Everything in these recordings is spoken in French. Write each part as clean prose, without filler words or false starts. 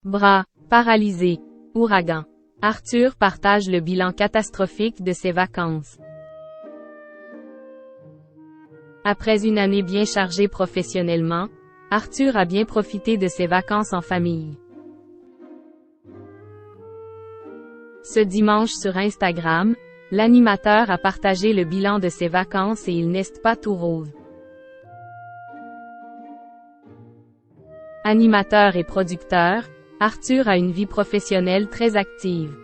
Bras, paralysé, ouragan. Arthur partage le bilan catastrophique de ses vacances. Après une année bien chargée professionnellement, Arthur a bien profité de ses vacances en famille. Ce dimanche sur Instagram, l'animateur a partagé le bilan de ses vacances et il n'est pas tout rose. Animateur et producteur, Arthur a une vie professionnelle très active.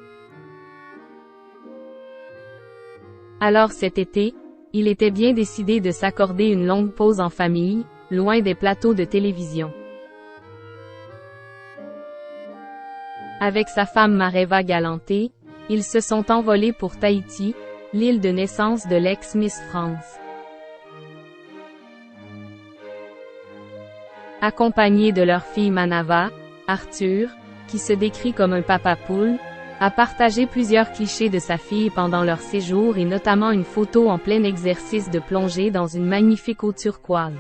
Alors cet été, il était bien décidé de s'accorder une longue pause en famille, loin des plateaux de télévision. Avec sa femme Mareva Galanté, ils se sont envolés pour Tahiti, l'île de naissance de l'ex-Miss France. Accompagné de leur fille Manava, Arthur, qui se décrit comme un papa poule, a partagé plusieurs clichés de sa fille pendant leur séjour et notamment une photo en plein exercice de plongée dans une magnifique eau turquoise.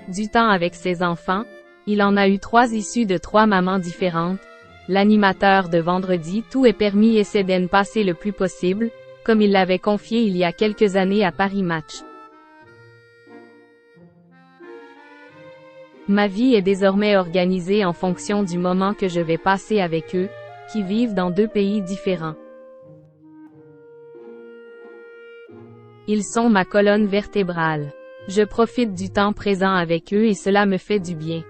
Du temps avec ses enfants, il en a eu 3 issus de 3 mamans différentes. L'animateur de Vendredi Tout est permis essaie d'en passer le plus possible, comme il l'avait confié il y a quelques années à Paris Match. Ma vie est désormais organisée en fonction du moment que je vais passer avec eux, qui vivent dans 2 pays différents. Ils sont ma colonne vertébrale. Je profite du temps présent avec eux et cela me fait du bien.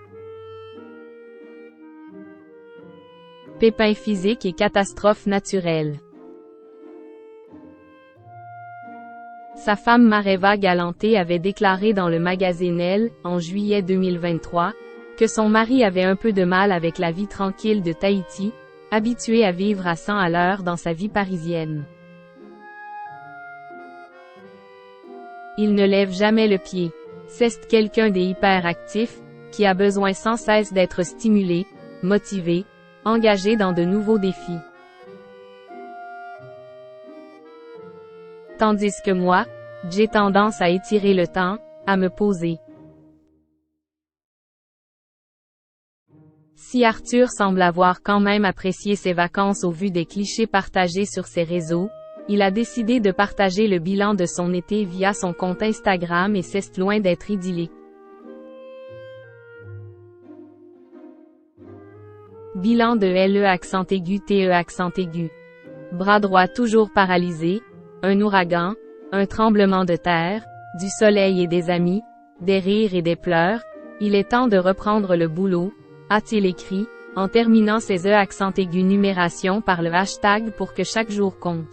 Pépins physiques et catastrophes naturelles. Sa femme Mareva Galanté avait déclaré dans le magazine Elle, en juillet 2023, que son mari avait un peu de mal avec la vie tranquille de Tahiti, habitué à vivre à 100 à l'heure dans sa vie parisienne. Il ne lève jamais le pied. C'est quelqu'un des hyperactifs, qui a besoin sans cesse d'être stimulé, motivé, engagé dans de nouveaux défis. Tandis que moi, j'ai tendance à étirer le temps, à me poser. Si Arthur semble avoir quand même apprécié ses vacances au vu des clichés partagés sur ses réseaux, il a décidé de partager le bilan de son été via son compte Instagram et c'est loin d'être idyllique. Bilan de LE accent aigu TE accent aigu. Bras droit toujours paralysé, un ouragan, un tremblement de terre, du soleil et des amis, des rires et des pleurs, il est temps de reprendre le boulot, a-t-il écrit, en terminant ses accent aigu numération par le hashtag pour que chaque jour compte.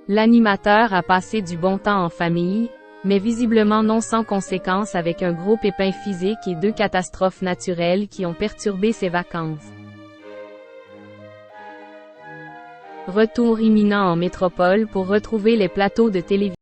L'animateur a passé du bon temps en famille, mais visiblement non sans conséquences avec un gros pépin physique et 2 catastrophes naturelles qui ont perturbé ses vacances. Retour imminent en métropole pour retrouver les plateaux de télévision.